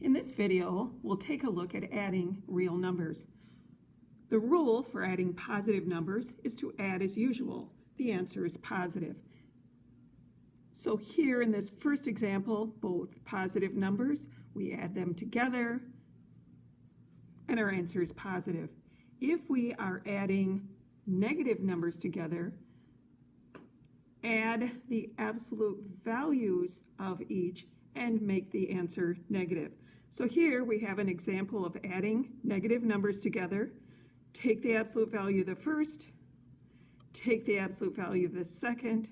In this video, we'll take a look at adding real numbers. The rule for adding positive numbers is to add as usual. The answer is positive. So here in this first example, both positive numbers, we add them together, and our answer is positive. If we are adding negative numbers together, add the absolute values of each and make the answer negative. So here we have an example of adding negative numbers together. Take the absolute value of the first, take the absolute value of the second,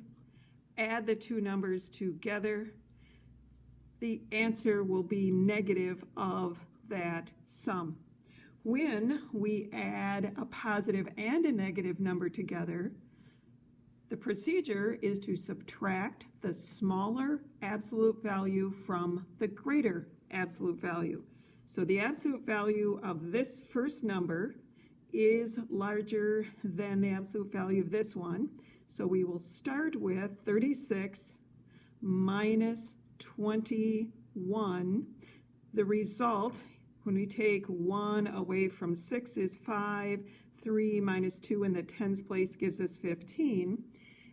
add the two numbers together. The answer will be negative of that sum. When we add a positive and a negative number together, the procedure is to subtract the smaller absolute value from the greater absolute value. So the absolute value of this first number is larger than the absolute value of this one. So we will start with 36 minus 21. The result, when we take 1 away from 6, is 5. 3 minus 2 in the tens place gives us 15.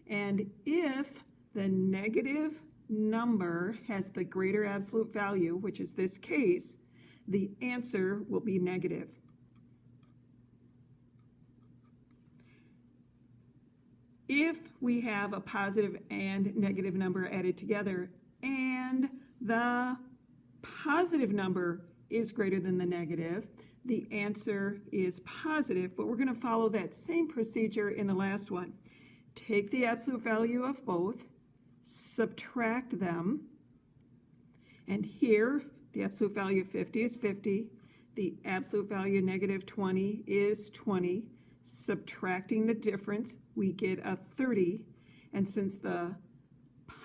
And if the negative number has the greater absolute value, which is this case, the answer will be negative. If we have a positive and negative number added together and the positive number is greater than the negative, the answer is positive, but we're going to follow that same procedure in the last one. Take the absolute value of both, subtract them, and here the absolute value of 50 is 50, the absolute value of negative 20 is 20. Subtracting the difference, we get a 30, and since the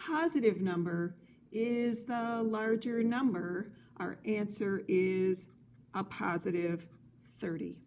positive number is the larger number, our answer is a positive 30.